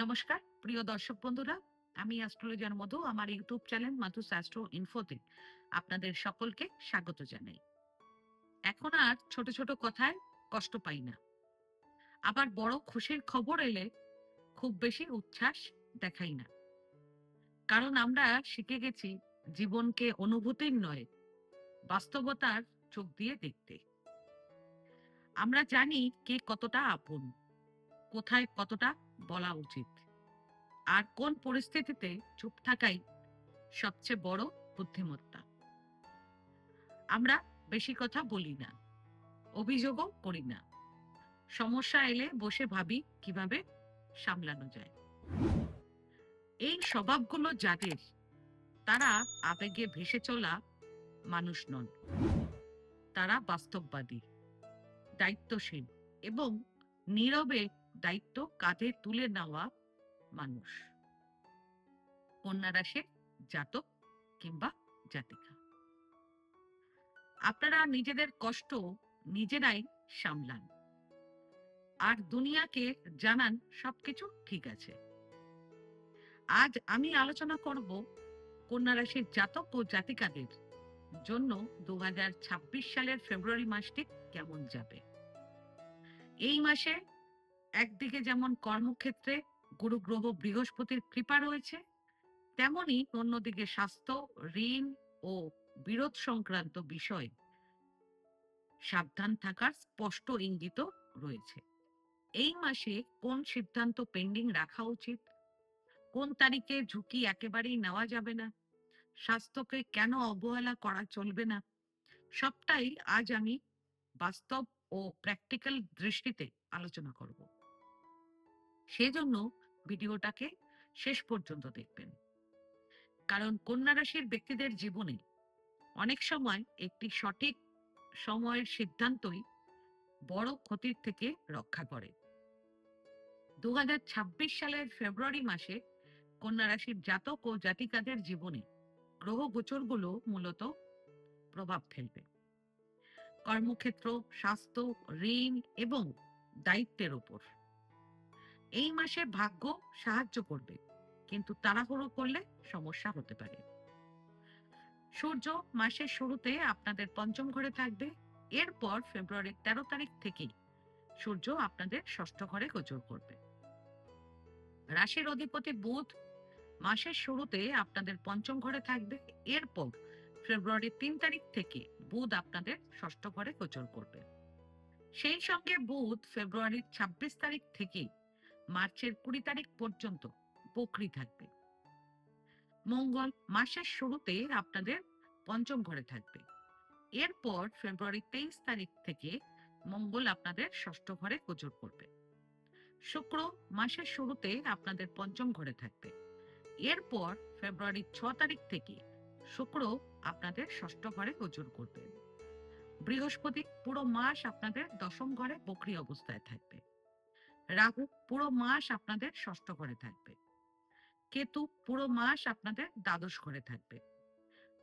নমস্কার প্রিয় দর্শক বন্ধুরা। আমি অ্যাস্ট্রোলজার মধু। আমার ইউটিউব চ্যানেল মাধুস অ্যাস্ট্রো ইনফোতে আপনাদের সকলকে স্বাগত জানাই। এখন আর ছোট ছোট কথায় কষ্ট পাই না, আবার বড় খুশির খবর এলে খুব বেশি উচ্ছ্বাস দেখাই না। কারণ আমরা শিখে গেছি জীবনকে অনুভূতির নয়, বাস্তবতার চোখ দিয়ে দেখতে। আমরা জানি কে কতটা আপন, কোথায় কতটা বলা উচিত, আর কোন পরিস্থিতিতে চুপ থাকাই সবচেয়ে বড় বুদ্ধিমত্তা। আমরা বেশি কথা বলি না, অভিযোগও করি না। সমস্যা এলে বসে ভাবি কিভাবে সামলানো যায়। এই স্বভাবগুলো যাদের, তারা আবেগে ভেসে চলা মানুষ নন। তারা বাস্তববাদী, দায়িত্বশীল এবং নীরবে দায়িত্ব কাঁধে তুলে নেওয়া মানুষ। কন্যা রাশির জাতক কিংবা জাতিকা, আপনারা নিজেদের কষ্ট নিজেরাই সামলান, আর দুনিয়াকে জানান সবকিছু ঠিক আছে। আজ আমি আলোচনা করব কন্যা রাশির জাতক ও জাতিকাদের জন্য 2026 সালের ফেব্রুয়ারি মাসটি কেমন যাবে। এই মাসে একদিকে যেমন কর্মক্ষেত্রে গুরু গ্রহ বৃহস্পতির কৃপা রয়েছে, তেমনি অন্যদিকে স্বাস্থ্য, ঋণ ও বিরোধ সংক্রান্ত বিষয় সাবধান থাকার স্পষ্ট ইঙ্গিত রয়েছে। এই মাসে কোন সিদ্ধান্ত পেন্ডিং রাখা উচিত, কোন তারিখে ঝুঁকি একেবারেই নেওয়া যাবে না, স্বাস্থ্যকে কেন অবহেলা করা চলবে না, সবটাই আজ আমি বাস্তব ও প্র্যাকটিক্যাল দৃষ্টিতে আলোচনা করব। সেজন্য ভিডিওটাকে শেষ পর্যন্ত দেখবেন, কারণ কন্যা রাশির ব্যক্তিদের জীবনে অনেক সময় একটি সঠিক সময়ের সিদ্ধান্তই বড় ক্ষতির থেকে রক্ষা করে। 2026 সালের ফেব্রুয়ারি মাসে কন্যা রাশির জাতক ও জাতিকাদের জীবনে গ্রহ গোচরগুলো মূলত প্রভাব ফেলবে কর্মক্ষেত্র, স্বাস্থ্য, ঋণ এবং দায়িত্বের উপর। এই মাসে ভাগ্য সাহায্য করবে, কিন্তু তাড়াহুড়ো করলে সমস্যা হতে পারে। সূর্য মাসের শুরুতে আপনাদের পঞ্চম ঘরে থাকবে। এরপর ফেব্রুয়ারির 13 তারিখ থেকে সূর্য আপনাদের ষষ্ঠ ঘরে গোচর করবে। রাশির অধিপতি বুধ মাসের শুরুতে আপনাদের পঞ্চম ঘরে থাকবে। এরপর ফেব্রুয়ারির 3 তারিখ থেকে বুধ আপনাদের ষষ্ঠ ঘরে গোচর করবে। সেই সঙ্গে বুধ ফেব্রুয়ারির 26 তারিখ থেকে মার্চের 20 তারিখ পর্যন্ত বকরি থাকবে। মঙ্গল মাসের শুরুতে আপনাদের পঞ্চম ঘরে থাকবে। এরপর ফেব্রুয়ারি 23 তারিখ থেকে মঙ্গল আপনাদের ষষ্ঠ ঘরে গোচর করবে। শুক্র মাসের শুরুতে আপনাদের পঞ্চম ঘরে থাকবে। এরপর ফেব্রুয়ারি 6 তারিখ থেকে শুক্র আপনাদের ষষ্ঠ ঘরে গোচর করবে। বৃহস্পতি পুরো মাস আপনাদের দশম ঘরে বকরি অবস্থায় থাকবে। রাহু পুরো মাস আপনাদের ষষ্ঠ ঘরে থাকবে। কেতু পুরো মাস আপনাদের দ্বাদশ ঘরে থাকবে।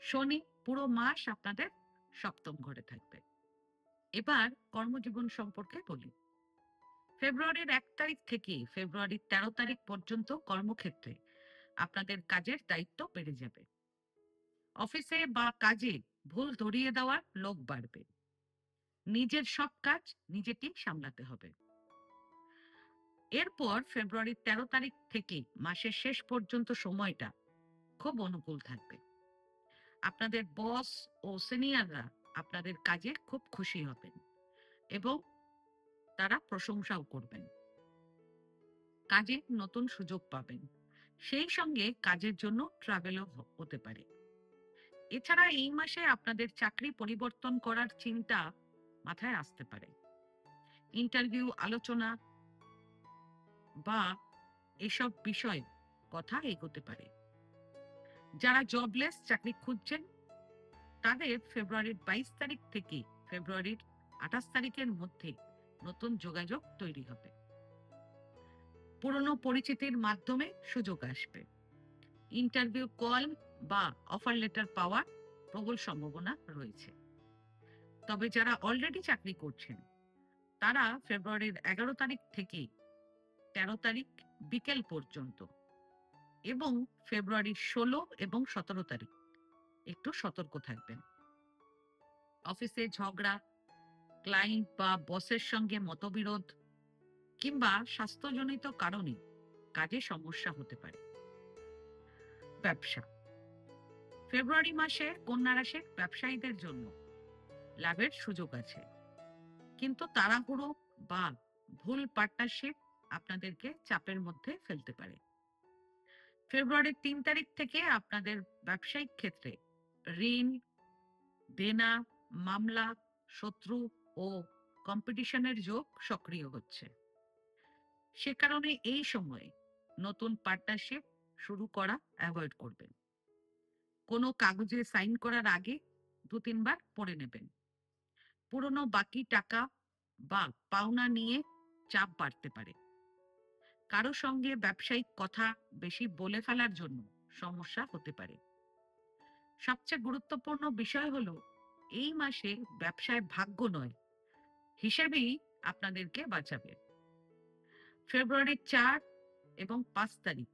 শনি পুরো মাস আপনাদের সপ্তম ঘরে থাকবে। এবার কর্মজীবন সম্পর্কে বলি। ফেব্রুয়ারির 1 তারিখ থেকে ফেব্রুয়ারির 13 তারিখ পর্যন্ত কর্মক্ষেত্রে আপনাদের কাজের দায়িত্ব বেড়ে যাবে। অফিসে বা কাজে ভুল ধরিয়ে দেওয়ার লোক বাড়বে। নিজের সব কাজ নিজেকেই সামলাতে হবে। এরপর ফেব্রুয়ারির 13 তারিখ থেকে মাসের শেষ পর্যন্ত সময়টা খুব অনুকূল থাকবে। আপনাদের বস ও সিনিয়ররা আপনাদের কাজে খুব খুশি হবেন এবং তারা প্রশংসাও করবেন। কাজে নতুন সুযোগ পাবেন, সেই সঙ্গে কাজের জন্য ট্রাভেলও হতে পারে। এছাড়া এই মাসে আপনাদের চাকরি পরিবর্তন করার চিন্তা মাথায় আসতে পারে। ইন্টারভিউ, আলোচনা বা এসব বিষয়ে কথা এগোতে পারে। যারা জবলেস চাকরি খুঁজছেন, তাদের ফেব্রুয়ারির 22 তারিখ থেকে ফেব্রুয়ারির 28 তারিখের মধ্যে নতুন যোগাযোগ তৈরি হবে। পুরনো পরিচিতির মাধ্যমে সুযোগ আসবে। ইন্টারভিউ কল বা অফার লেটার পাওয়ার প্রবল সম্ভাবনা রয়েছে। তবে যারা অলরেডি চাকরি করছেন, তারা ফেব্রুয়ারির 11 তারিখ থেকে 13 তারিখ বিকেল পর্যন্ত, এবং ফেব্রুয়ারির 16 এবং 17 তারিখ একটু সতর্ক থাকবেন। অফিসে ঝগড়া, ক্লায়েন্ট বা বসের সঙ্গে মতবিরোধ কিংবা স্বাস্থ্যজনিত কারণে কাজে সমস্যা হতে পারে। ব্যবসা, ফেব্রুয়ারি মাসে কন্যা রাশির ব্যবসায়ীদের জন্য লাভের সুযোগ আছে, কিন্তু তাড়াহুড়ো বা ভুল পার্টনারশিপ আপনাদেরকে চাপের মধ্যে ফেলতে পারে। ফেব্রুয়ারির 3 তারিখ থেকে আপনাদের ব্যবসায়িক ক্ষেত্রে ঋণ, দেনা, মামলা, শত্রু ও কম্পিটিশনের যোগ সক্রিয় হচ্ছে। সে কারণে এই সময়ে নতুন পার্টনারশিপ শুরু করা অ্যাভয়েড করবেন। কোনো কাগজে সাইন করার আগে 2-3 বার পড়ে নেবেন। পুরনো বাকি টাকা বা পাওনা নিয়ে চাপ বাড়তে পারে। কারো সঙ্গে ব্যবসায়িক কথা বেশি বলে ফেলার জন্য সমস্যা হতে পারে। সবচেয়ে গুরুত্বপূর্ণ বিষয় হলো, এই মাসে ব্যবসায় ভাগ্য নয়, হিসেবেই আপনাদেরকে বাঁচাবে। ফেব্রুয়ারির 4 এবং 5 তারিখ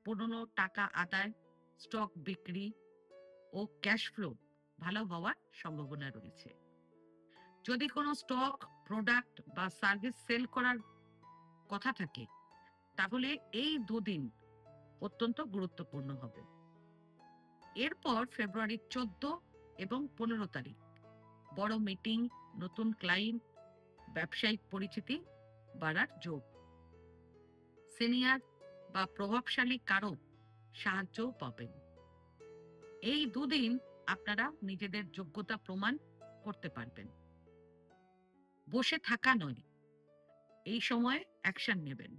পুরনো টাকা আদায়, স্টক বিক্রি ও ক্যাশ ফ্লো ভালো হওয়ার সম্ভাবনা রয়েছে। যদি কোনো স্টক, প্রোডাক্ট বা সার্ভিস সেল করার কথা থাকে, তাহলে এই দুদিন অত্যন্ত গুরুত্বপূর্ণ হবে। এরপর ফেব্রুয়ারির 14 এবং 15 তারিখ বড় মিটিং, নতুন ক্লায়েন্ট, ব্যবসায়িক পরিচিতি বাড়ার যোগ। সিনিয়র বা প্রভাবশালী কারো সাহায্যও পাবেন। এই দুদিন আপনারা নিজেদের যোগ্যতা প্রমাণ করতে পারবেন। বসে থাকা নয়, এই সময়ে অ্যাকশন নেবেন।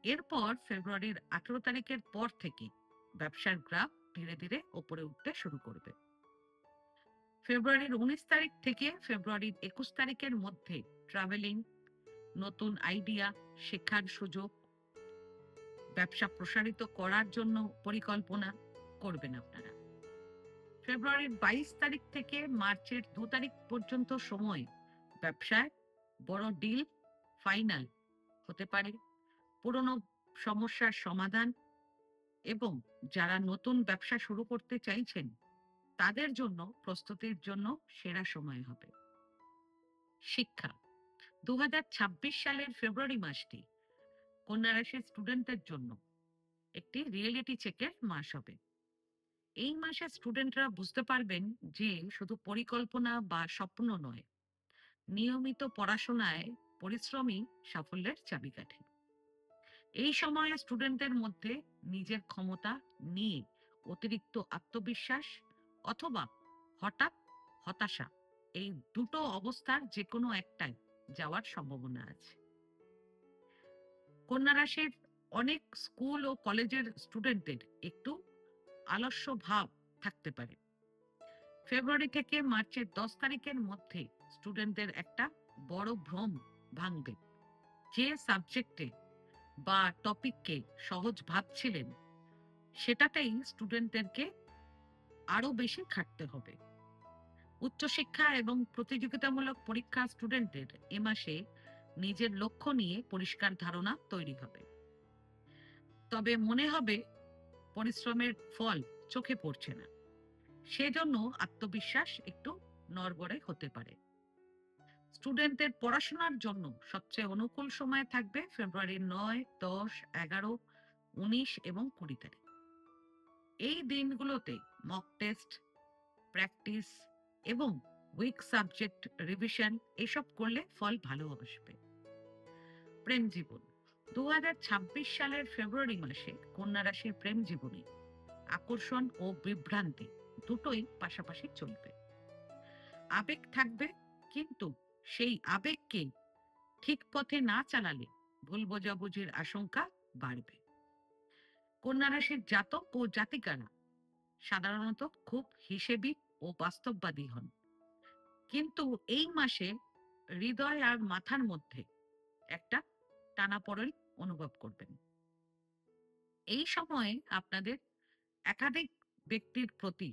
এরপর ফেব্রুয়ারির 18 তারিখের পর থেকে ব্যবসার গ্রাফ ধীরে ধীরে ওপরে উঠতে শুরু করবে। ফেব্রুয়ারির 19 তারিখ থেকে ফেব্রুয়ারির 21 তারিখের মধ্যে ট্রাভেলিং, নতুন আইডিয়া শেখার সুযোগ, ব্যবসা প্রসারিত করার জন্য পরিকল্পনা করবেন আপনারা। ফেব্রুয়ারির 22 তারিখ থেকে মার্চের 2 তারিখ পর্যন্ত সময় ব্যবসায় বড় ডিল ফাইনাল হতে পারে, পুরনো সমস্যার সমাধান, এবং যারা নতুন ব্যবসা শুরু করতে চাইছেন তাদের জন্য প্রস্তুতির জন্য সেরা সময় হবে। শিক্ষা, 2026 সালের ফেব্রুয়ারি মাসটি কন্যা রাশির স্টুডেন্টদের জন্য একটি রিয়েলিটি চেকের মাস হবে। এই মাসে স্টুডেন্টরা বুঝতে পারবেন যে শুধু পরিকল্পনা বা স্বপ্ন নয়, নিয়মিত পড়াশোনায় পরিশ্রমই সাফল্যের চাবিকাঠি। এই সময়ে স্টুডেন্টদের মধ্যে নিজের ক্ষমতা নিয়ে অতিরিক্ত আত্মবিশ্বাস অথবা হঠাৎ হতাশা, এই দুটো অবস্থার যে কোনো একটাই যাওয়ার সম্ভাবনা আছে। কন্যা রাশির অনেক স্কুল ও কলেজের স্টুডেন্টদের একটু আলস্য ভাব থাকতে পারে। ফেব্রুয়ারি থেকে মার্চের 10 তারিখের মধ্যে স্টুডেন্টদের একটা বড় ভ্রম ভাঙবে। যে সাবজেক্টে বা টপিককে সহজ ভাবছিলেন, সেটাতেই স্টুডেন্টদেরকে আরো বেশি খাটতে হবে। উচ্চশিক্ষা এবং প্রতিযোগিতামূলক পরীক্ষা স্টুডেন্টদের এ মাসে নিজের লক্ষ্য নিয়ে পরিষ্কার ধারণা তৈরি হবে, তবে মনে হবে পরিশ্রমের ফল চোখে পড়ছে না। সেজন্য আত্মবিশ্বাস একটু নড়বড়ে হতে পারে। স্টুডেন্টদের পড়াশোনার জন্য সবচেয়ে অনুকূল সময় থাকবে ফেব্রুয়ারির 9, 10, 11, 19 এবং 20 তারিখ। এই দিনগুলোতে মক টেস্ট, প্র্যাকটিস এবং উইক সাবজেক্ট রিভিশন এসব করলে ফল ভালো আসবে। প্রেম জীবন, 2026 সালের ফেব্রুয়ারি মাসে কন্যা রাশির প্রেম জীবনে আকর্ষণ ও বিভ্রান্তি দুটোই পাশাপাশি চলবে। আবেগ থাকবে, কিন্তু সেই আবেগকে ঠিক পথে না চালালে ভুল বোঝাবুঝির আশঙ্কা বাড়বে। কন্যা রাশির জাতক ও জাতিকারা সাধারণত খুব হিসেবি ও বাস্তববাদী হন, কিন্তু এই মাসে হৃদয় আর মাথার মধ্যে একটা টানাপোড়েন অনুভব করবেন। এই সময়ে আপনাদের একাধিক ব্যক্তির প্রতি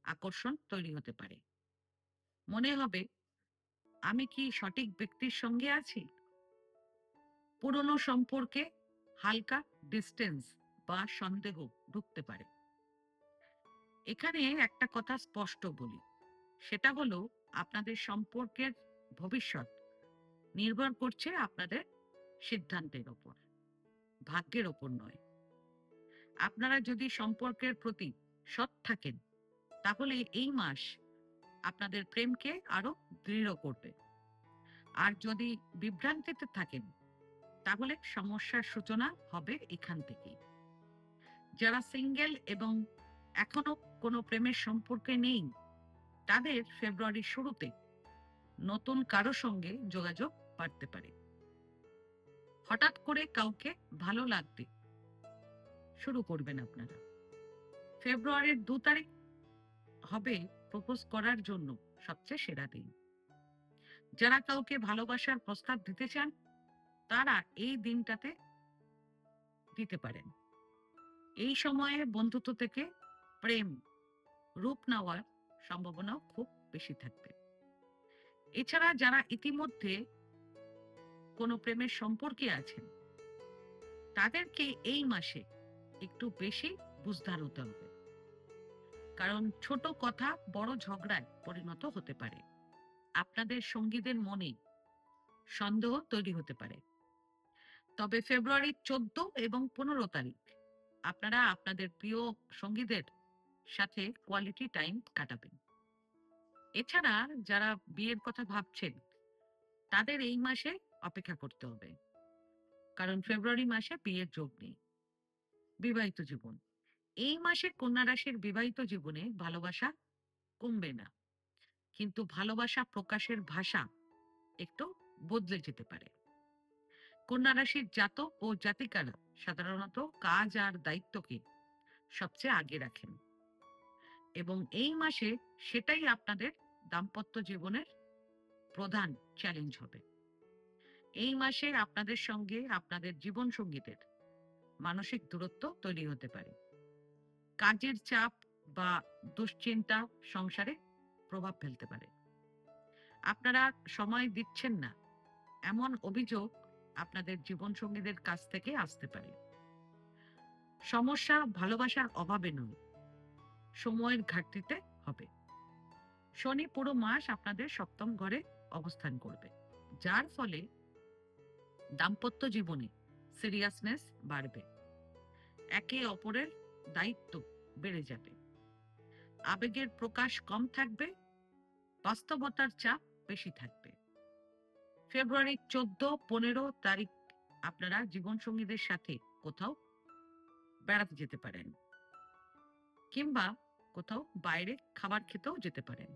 আকর্ষণ তৈরি হতে পারে। মনে হবে, আমি কি সঠিক ব্যক্তির সঙ্গে আছি? পুরনো সম্পর্কে হালকা ডিস্টেন্স বা সন্দেহ ঢুকতে পারে। এখানে একটা কথা স্পষ্ট বলি, সেটা হলো আপনাদের সম্পর্কের ভবিষ্যৎ নির্ভর করছে আপনাদের সিদ্ধান্তের ওপর, ভাগ্যের ওপর নয়। আপনারা যদি সম্পর্কের প্রতি সৎ থাকেন, তাহলে এই মাস আপনাদের প্রেমকে আরো দৃঢ় করবে। আর যদি বিভ্রান্তিতে থাকেন, তাহলে সমস্যার সূচনা হবে এখান থেকেই। যারা সিঙ্গেল এবং এখনো কোনো প্রেমের সম্পর্কে নেই, তাদের ফেব্রুয়ারির শুরুতে নতুন কারো সঙ্গে যোগাযোগ বাড়তে পারে। হঠাৎ করে কাউকে ভালো লাগতে শুরু করবেন আপনারা। ফেব্রুয়ারির 2 তারিখ হবে প্রপোজ করার জন্য সবচেয়ে সেরা দিন। যারা কাউকে ভালোবাসার প্রস্তাব দিতে চান, তারা এই দিনটাতে দিতে পারেন। এই সময়ে বন্ধুত্ব থেকে প্রেম রূপ নেওয়ার সম্ভাবনাও খুব বেশি থাকবে। এছাড়া যারা ইতিমধ্যে কোনো প্রেমের সম্পর্কে আছেন, তাদেরকে এই মাসে একটু বেশি বুঝদার হতে হবে। কারণ ছোট কথা বড় ঝগড়ায় পরিণত হতে পারে। আপনাদের সঙ্গীদের মনে সন্দেহ তৈরি হতে পারে। তবে ফেব্রুয়ারির 14 এবং 15 তারিখ আপনারা আপনাদের প্রিয় সঙ্গীদের সাথে কোয়ালিটি টাইম কাটাবেন। এছাড়া যারা বিয়ের কথা ভাবছেন, তাদের এই মাসে অপেক্ষা করতে হবে, কারণ ফেব্রুয়ারি মাসে বিয়ের যোগ নেই। বিবাহিত জীবন, এই মাসে কন্যা রাশির বিবাহিত জীবনে ভালোবাসা কমবে না, কিন্তু ভালোবাসা প্রকাশের ভাষা একটু বদলে যেতে পারে। কন্যা রাশির জাতক ও জাতিকারা সাধারণত কাজ আর দায়িত্বকে সবচেয়ে আগে রাখেন, এবং এই মাসে সেটাই আপনাদের দাম্পত্য জীবনের প্রধান চ্যালেঞ্জ হবে। এই মাসে আপনাদের সঙ্গে আপনাদের জীবন সঙ্গীদের মানসিক দূরত্ব তৈরি হতে পারে। কাজের চাপ বা দুশ্চিন্তা সংসারে প্রভাব ফেলতে পারে। আপনারা সময় দিচ্ছেন না, এমন অভিযোগ আপনাদের জীবন সঙ্গীদের কাছ থেকে আসতে পারে। সমস্যা ভালোবাসার অভাবে নয়, সময়ের ঘাটতিতে হবে। শনি পুরো মাস আপনাদের সপ্তম ঘরে অবস্থান করবে, যার ফলে দাম্পত্য জীবনে সিরিয়াসনেস বাড়বে, একে অপরের দায়িত্ব বেড়ে যাবে, আবেগের প্রকাশ কম থাকবে, বাস্তবতার চাপ বেশি থাকবে। ফেব্রুয়ারির 14-15 তারিখ আপনারা জীবনসঙ্গীদের সাথে কোথাও বেড়াতে যেতে পারেন, কিংবা কোথাও বাইরে খাবার খেতেও যেতে পারেন।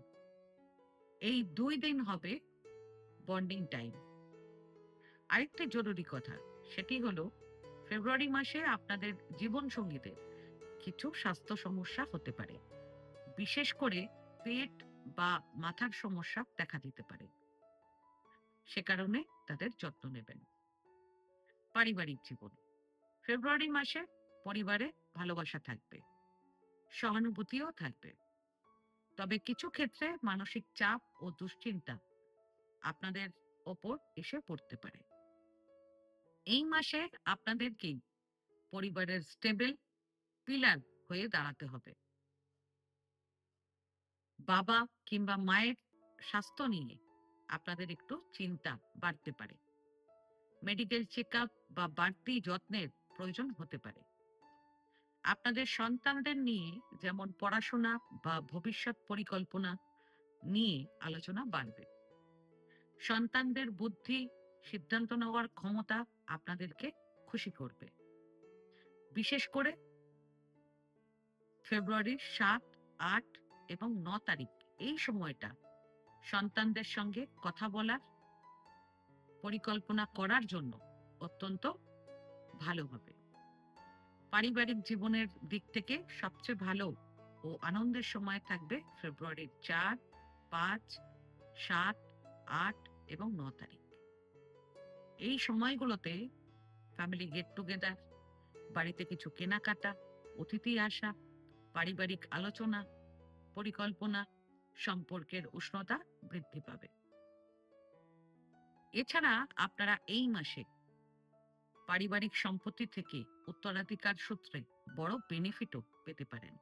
এই 2 দিন হবে বন্ডিং টাইম। আরেকটি জরুরি কথা, সেটি হলো ফেব্রুয়ারি মাসে আপনাদের জীবন সঙ্গীদের কিছু স্বাস্থ্য সমস্যা হতে পারে, বিশেষ করে পেট বা মাথার সমস্যা দেখা দিতে পারে। সে কারণে তাদের যত্ন নেবেন। পারিবারিক জীবন, ফেব্রুয়ারি মাসে পরিবারে ভালোবাসা থাকবে, সহানুভূতিও থাকবে। তবে কিছু ক্ষেত্রে মানসিক চাপ ও দুশ্চিন্তা আপনাদের ওপর এসে পড়তে পারে। এই মাসে আপনাদেরকেই পরিবারের স্টেবল পিলার হয়ে দাঁড়াতে হবে। বাবা কিংবা মায়ের স্বাস্থ্য নিয়ে আপনাদের একটু চিন্তা বাড়তে পারে। মেডিকেল চেক আপ বা বাড়তি যত্নের প্রয়োজন হতে পারে। আপনাদের সন্তানদের নিয়ে, যেমন পড়াশোনা বা ভবিষ্যৎ পরিকল্পনা নিয়ে আলোচনা বাড়বে। সন্তানদের বুদ্ধি, সিদ্ধান্ত নেওয়ার ক্ষমতা আপনাদেরকে খুশি করবে। বিশেষ করে ফেব্রুয়ারির 7, 8 এবং 9 তারিখ, এই সময়টা সন্তানদের সঙ্গে কথা বলার, পরিকল্পনা করার জন্য অত্যন্ত ভালো হবে। পারিবারিক জীবনের দিক থেকে সবচেয়ে ভালো ও আনন্দের সময় থাকবে ফেব্রুয়ারির 4, 5, 7, 8 এবং 9 তারিখ। এই সময়গুলোতে ফ্যামিলি গেট টুগেদার, বাড়িতে কিছু কেনাকাটা, অতিথি আসা, পারিবারিক আলোচনা, পরিকল্পনা, সম্পর্কের উষ্ণতা বৃদ্ধি পাবে। এছাড়া আপনারা এই মাসে পারিবারিক সম্পত্তি থেকে উত্তরাধিকার সূত্রে বড় বেনিফিটও পেতে পারেন।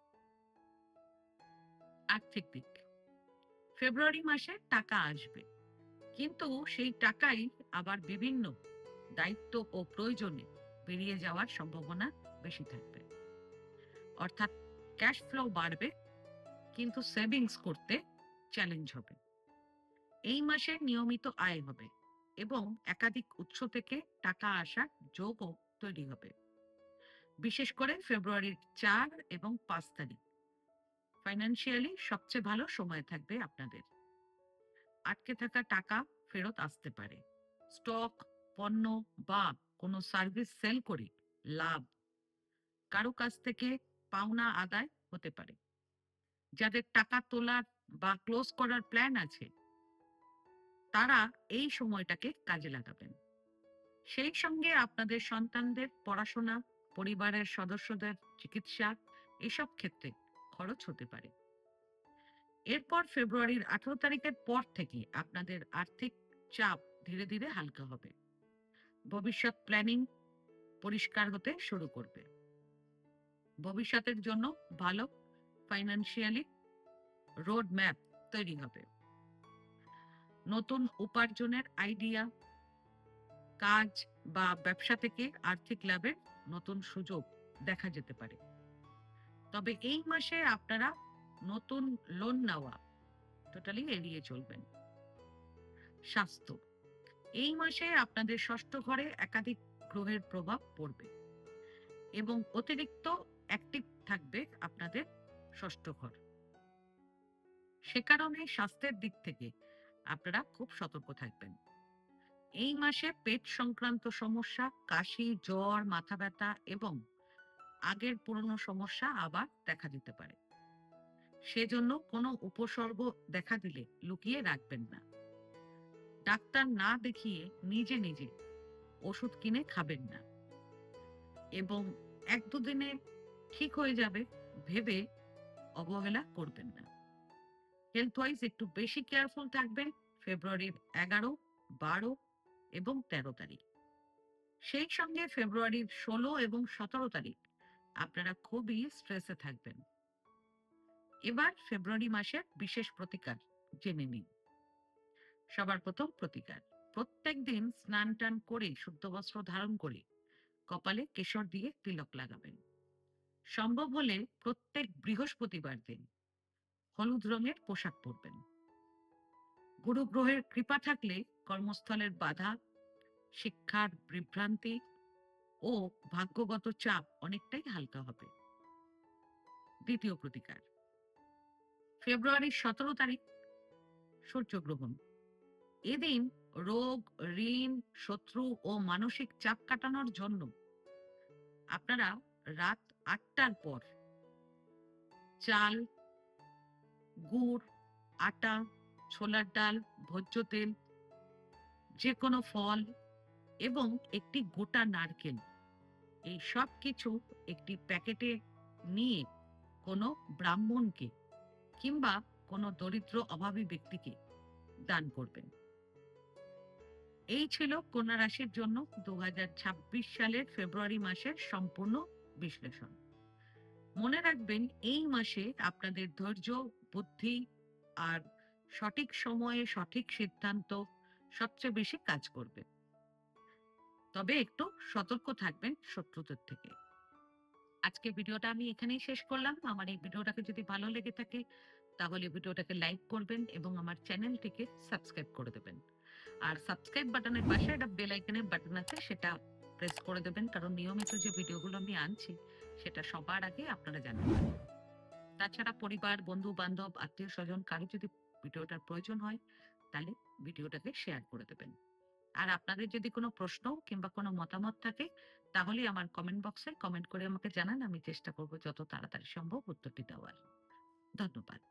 আর্থিক দিক, ফেব্রুয়ারি মাসে টাকা আসবে, কিন্তু সেই টাকাই আবার বিভিন্ন দায়িত্ব ও প্রয়োজনে বেরিয়ে যাওয়ার সম্ভাবনা বেশি থাকবে। অর্থাৎ ক্যাশ ফ্লো বাড়বে, কিন্তু সেভিংস করতে চ্যালেঞ্জ হবে। এই মাসে নিয়মিত আয় হবে এবং একাধিক উৎস থেকে টাকা আসার যোগও তৈরি হবে। বিশেষ করে ফেব্রুয়ারির 4 এবং 5 তারিখ ফাইন্যান্সিয়ালি সবচেয়ে ভালো সময় থাকবে আপনাদের। আটকে থাকা টাকা ফেরত আসতে পারে। স্টক, পণ্য বা কোনো সার্ভিস সেল করে লাভ, কারো কাছ থেকে পাওনা আদায় হতে পারে। যাদের টাকা তোলার বা ক্লোজ করার প্ল্যান আছে, তারা এই সময়টাকে কাজে লাগাবেন। সেই সঙ্গে আপনাদের সন্তানদের পড়াশোনা, পরিবারের সদস্যদের চিকিৎসা, এসব ক্ষেত্রে খরচ হতে পারে। এরপর ফেব্রুয়ারির 18 তারিখের পর থেকে আপনাদের আর্থিক চাপ ধীরে ধীরে হালকা হবে। ভবিষ্যৎ প্ল্যানিং পরিষ্কার হতে শুরু করবে। ভবিষ্যতের জন্য ভালো ফাইন্যান্সিয়ালি রোড ম্যাপ তৈরি হবে। নতুন উপার্জনের আইডিয়া, কাজ বা ব্যবসা থেকে আর্থিক লাভের নতুন সুযোগ দেখা যেতে পারে। তবে এই মাসে আপনারা নতুন লোন নেওয়া টোটালি এড়িয়ে চলবেন। স্বাস্থ্য, এই মাসে আপনাদের ষষ্ঠ ঘরে একাধিক গ্রহের প্রভাব পড়বে এবং অতিরিক্ত অ্যাক্টিভ থাকবে আপনাদের ষষ্ঠ ঘর। সে কারণে স্বাস্থ্যের দিক থেকে আপনারা খুব সতর্ক থাকবেন। এই মাসে পেট সংক্রান্ত সমস্যা, কাশি, জ্বর, মাথা ব্যথা এবং আগের পুরনো সমস্যা আবার দেখা দিতে পারে। সেজন্য কোনো উপসর্গ দেখা দিলে লুকিয়ে রাখবেন না। ডাক্তার না দেখিয়ে নিজে নিজে ওষুধ কিনে খাবেন না এবং 1-2 দিনে ঠিক হয়ে যাবে ভেবে অবহেলা করবেন না। হেলথ ওয়াইজ একটু বেশি কেয়ারফুল থাকবেন ফেব্রুয়ারির 11, 12 এবং 13 তারিখ। সেই সঙ্গে ফেব্রুয়ারির 16 এবং 17 তারিখ আপনারা খুবই স্ট্রেসে থাকবেন। এবার ফেব্রুয়ারি মাসের বিশেষ প্রতিকার জেনে নিন। সবার প্রথম প্রতিকার, প্রত্যেক দিন স্নান টান করে শুদ্ধ বস্ত্র ধারণ করে কপালে কেশর দিয়ে তিলক লাগাবেন। সম্ভব হলে প্রত্যেক বৃহস্পতিবার দিন হলুদ রঙের পোশাক পরবেন। গুরু গ্রহের কৃপা থাকলে কর্মস্থলের বাধা, শিক্ষার বিভ্রান্তি ও ভাগ্যগত চাপ অনেকটাই হালকা হবে। দ্বিতীয় প্রতিকার, ফেব্রুয়ারির 17 তারিখ সূর্যগ্রহণ। এদিন রোগ, ঋণ, শত্রু ও মানসিক চাপ কাটানোর জন্য আপনারা রাত 8টার পর চাল, গুড়, আটা, ছোলার ডাল, ভোজ্য তেল, যে কোনো ফল এবং একটি গোটা নারকেল, এই সব কিছু একটি প্যাকেটে নিয়ে কোনো ব্রাহ্মণকে কিংবা কোনো দরিদ্র অভাবী ব্যক্তিকে দান করবেন। এই ছিল কন্যা রাশির জন্য 2026 সালের ফেব্রুয়ারি মাসের সম্পূর্ণ বিশ্লেষণ। মনে রাখবেন, এই মাসে আপনাদের ধৈর্য, বুদ্ধি আর সঠিক সময়ে সঠিক সিদ্ধান্ত সবচেয়ে বেশি কাজ করবে। তবে একটু সতর্ক থাকবেন শত্রুদের থেকে। আজকে ভিডিওটা আমি এখানেই শেষ করলাম। আমার এই ভিডিওটাকে যদি ভালো লেগে থাকে তাহলে ভিডিওটাকে লাইক করবেন এবং আমার চ্যানেলটিকে সাবস্ক্রাইব করে দেবেন। আর সাবস্ক্রাইব বাটনের পাশে একটা বেল আইকনের বাটন আছে, সেটা প্রেস করে দেবেন, কারণ নিয়মিত যে ভিডিওগুলো আমি আনছি সেটা সবার আগে আপনারা জানতে পারবেন। তাছাড়া পরিবার, বন্ধু বান্ধব, আত্মীয় স্বজন কারো যদি ভিডিওটার প্রয়োজন হয় তাহলে ভিডিওটাকে শেয়ার করে দেবেন। আর আপনাদের যদি কোনো প্রশ্ন কিংবা কোনো মতামত থাকে তাহলে আমার কমেন্ট বক্সে কমেন্ট করে আমাকে জানান। আমি চেষ্টা করব যত তাড়াতাড়ি সম্ভব উত্তরটি দেওয়ার। ধন্যবাদ।